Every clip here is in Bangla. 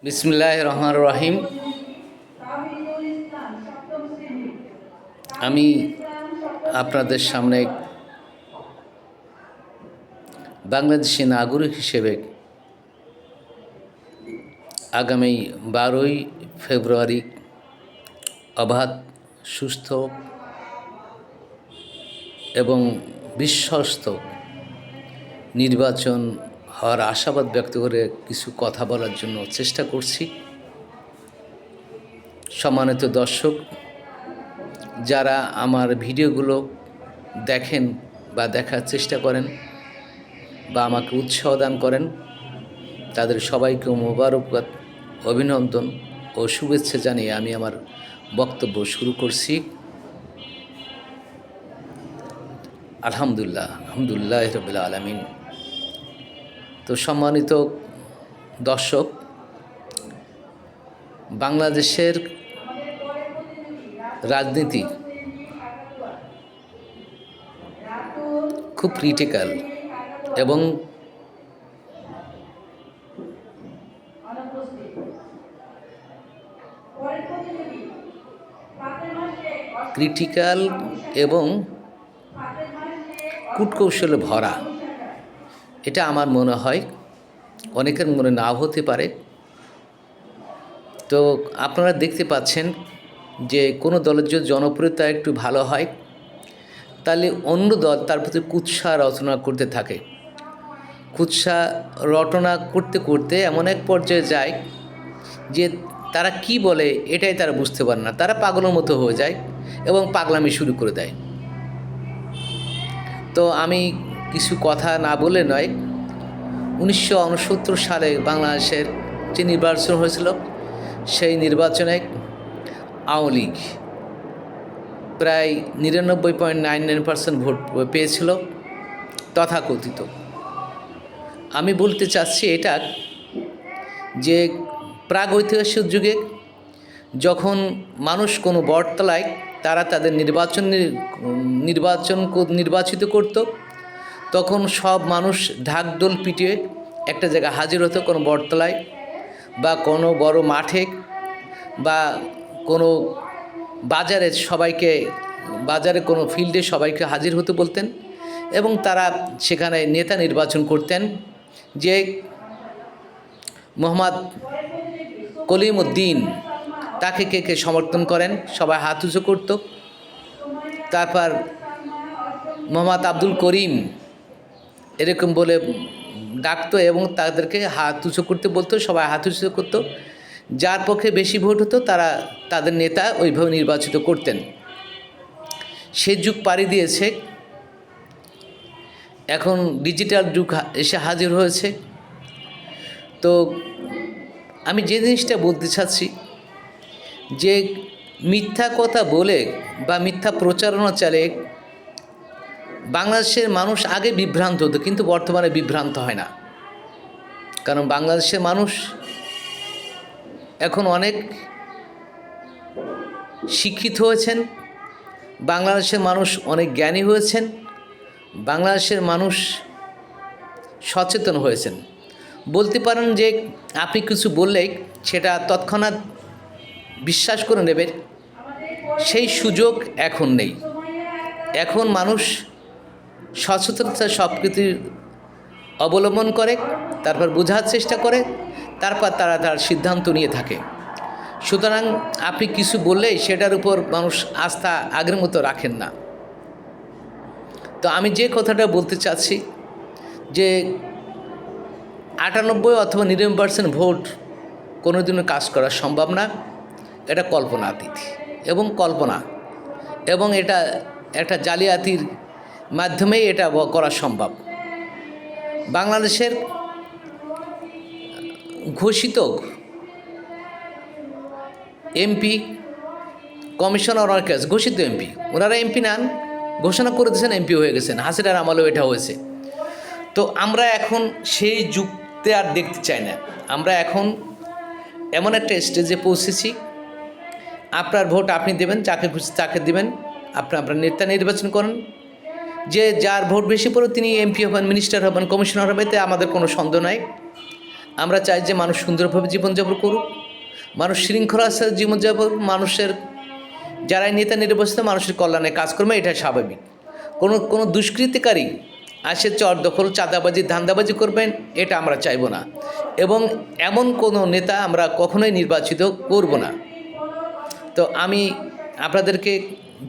বিসমিল্লাহির রহমানির রহিম। আমি আপনাদের সামনে বাংলাদেশি নাগরিক হিসেবে আগামী 12ই ফেব্রুয়ারি অবাধ, সুস্থ এবং বিশ্বস্ত নির্বাচন হওয়ার আশাবাদ ব্যক্ত করে কিছু কথা বলার জন্য চেষ্টা করছি। সম্মানিত দর্শক, যারা আমার ভিডিওগুলো দেখেন বা দেখার চেষ্টা করেন বা আমাকে উৎসাহ দান করেন, তাদের সবাইকে মোবারকবাদ, অভিনন্দন ও শুভেচ্ছা জানিয়ে আমি আমার বক্তব্য শুরু করছি। আলহামদুলিল্লাহ রাব্বিল আলামিন। তো সম্মানিত দর্শক, বাংলাদেশের রাজনীতি খুব ক্রিটিক্যাল এবং কূটকৌশলে ভরা। এটা আমার মনে হয়, অনেকের মনে নাও হতে পারে। তো আপনারা দেখতে পাচ্ছেন যে কোনো দলের যদি জনপ্রিয়তা একটু ভালো হয়, তাহলে অন্য দল তার প্রতি কুৎসা রচনা করতে থাকে। কুৎসা রটনা করতে করতে এমন এক পর্যায়ে যায় যে তারা কি বলে এটাই তারা বুঝতে পারে না, তারা পাগলের মতো হয়ে যায় এবং পাগলামি শুরু করে দেয়। তো আমি কিছু কথা না বলে নয়, 1969 সালে বাংলাদেশের যে নির্বাচন হয়েছিল, সেই নির্বাচনে আওয়ামী লীগ প্রায় 99.99% ভোট পেয়েছিল তথাকথিত। আমি বলতে চাচ্ছি এটা যে প্রাগৈতিহাসিক যুগে যখন মানুষ কোনো বটতলায় তারা তাদের নির্বাচিত করত, তখন সব মানুষ ঢাকঢোল পিটিয়ে একটা জায়গায় হাজির হতো, কোনো বটতলায় বা কোনো বড় মাঠে বা কোনো বাজারে কোনো ফিল্ডে সবাইকে হাজির হতে বলতেন এবং তারা সেখানে নেতা নির্বাচন করতেন। যে মোহাম্মদ কলিমউদ্দিন, তাকে কে কে সমর্থন করেন, সবাই হাত উঁচু করত। তারপর মোহাম্মদ আব্দুল করিম এরকম বলে ডাকতো এবং তাদেরকে হাত উঁচু করতে বলতো, সবাই হাত উঁচু করতো। যার পক্ষে বেশি ভোট হতো তারা তাদের নেতা ওইভাবে নির্বাচিত করতেন। সে যুগ পাড়ি দিয়েছে, এখন ডিজিটাল যুগ এসে হাজির হয়েছে। তো আমি যে জিনিসটা বলতে চাচ্ছি যে মিথ্যা কথা বলে বা মিথ্যা প্রচারণা চালিয়ে বাংলাদেশের মানুষ আগে বিভ্রান্ত হতো, কিন্তু বর্তমানে বিভ্রান্ত হয় না। কারণ বাংলাদেশের মানুষ এখন অনেক শিক্ষিত হয়েছেন, বাংলাদেশের মানুষ অনেক জ্ঞানী হয়েছেন, বাংলাদেশের মানুষ সচেতন হয়েছেন। বলতে পারেন যে আপনি কিছু বললেই সেটা তৎক্ষণাৎ বিশ্বাস করে নেবেন, সেই সুযোগ এখন নেই। এখন মানুষ সচেতনতা সব কিছুর অবলম্বন করে, তারপর বোঝার চেষ্টা করে, তারপর তারা তার সিদ্ধান্ত নিয়ে থাকে। সুতরাং আপনি কিছু বললেই সেটার উপর মানুষ আস্থা আগের মতো রাখেন না। তো আমি যে কথাটা বলতে চাচ্ছি যে 98 অথবা 99% ভোট কোনোদিনও কাজ করা সম্ভব না। এটা কল্পনাতীত এবং এটা একটা জালিয়াতির মাধ্যমেই এটা করা সম্ভব। বাংলাদেশের ঘোষিত এমপি, কমিশনার, ঘোষিত এমপি, ওনারা এমপি নেন, ঘোষণা করে দিয়েছেন, এমপি হয়ে গেছেন। হাসিনার আমলেও এটা হয়েছে। তো আমরা এখন সেই যুগতে আর দেখতে চাই না। আমরা এখন এমন একটা স্টেজে পৌঁছেছি, আপনার ভোট আপনি দেবেন, যাকে খুশি তাকে দেবেন, আপনার নেতা নির্বাচন করেন। যার ভোট বেশি পড়ে তিনি এমপি হবেন, মিনিস্টার হবেন, কমিশনার হবেন, এতে আমাদের কোনো সন্দেহ নাই। আমরা চাই যে মানুষ সুন্দরভাবে জীবনযাপন করুক, মানুষ শৃঙ্খলার সাথে জীবনযাপন, মানুষের যারাই নেতা নির্বাচিত মানুষের কল্যাণে কাজ করবে, এটা স্বাভাবিক। কোনো দুষ্কৃতিকারী আসে চর দখল, চাঁদাবাজি, ধান্দাবাজি করবেন, এটা আমরা চাইব না। এবং এমন কোনো নেতা আমরা কখনোই নির্বাচিত করব না। তো আমি আপনাদেরকে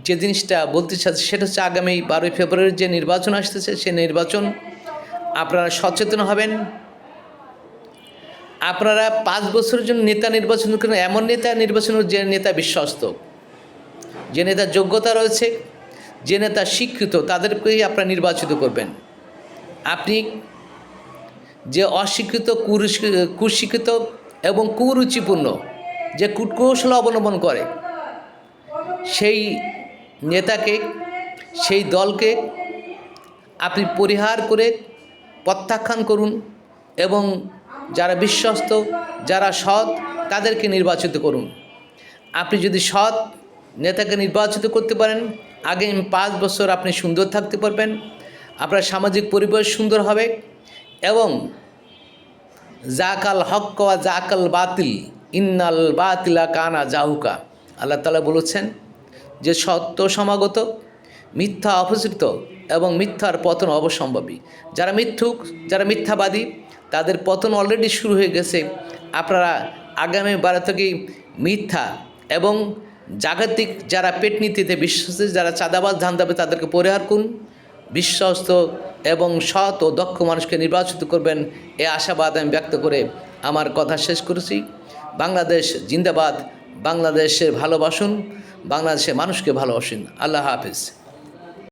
যে জিনিসটা বলতে চাচ্ছি সেটা হচ্ছে আগামী 12ই ফেব্রুয়ারির যে নির্বাচন আসতেছে, সে নির্বাচন আপনারা সচেতন হবেন। আপনারা 5 বছরের জন্য নেতা নির্বাচন করেন, এমন নেতা নির্বাচন যে নেতা বিশ্বস্ত, যে নেতার যোগ্যতা রয়েছে, যে নেতা শিক্ষিত, তাদেরকেই আপনারা নির্বাচিত করবেন। আপনি যে অশিক্ষিত, কুশিক্ষিত এবং কুরুচিপূর্ণ, যে কূটকৌশল অবলম্বন করে, সেই নেতাকে, সেই দলকে আপনি পরিহার করে প্রত্যাখ্যান করুন এবং যারা বিশ্বস্ত, যারা সৎ, তাদেরকে নির্বাচিত করুন। আপনি যদি সৎ নেতাকে নির্বাচিত করতে পারেন, আগামী 5 বছর আপনি সুন্দর থাকতে পারবেন, আপনার সামাজিক পরিবেশ সুন্দর হবে এবং জাকাল হক ওয়া জাকাল বাতিল ইন্নাল বাতিলা কানা জাহুকা। আল্লাহ তাআলা বলেছেন যে সত্য সমাগত, মিথ্যা অপসৃত এবং মিথ্যার পতন অবসম্ভাবী। যারা মিথ্যুক, যারা মিথ্যাবাদী, তাদের পতন অলরেডি শুরু হয়ে গেছে। আপনারা আগামী 12 থেকেই মিথ্যা এবং জাগতিক যারা পেটনীতিতে বিশ্বাসী, যারা চাঁদাবাজ ধান্দাবে, তাদেরকে পরিহার করুন। বিশ্বস্ত এবং সৎ ও দক্ষ মানুষকে নির্বাচিত করবেন, এ আশাবাদ আমি ব্যক্ত করে আমার কথা শেষ করেছি। বাংলাদেশ জিন্দাবাদ। বাংলাদেশে ভালোবাসুন, বাংলাদেশের মানুষকে ভালোবাসুন। আল্লাহ হাফেজ।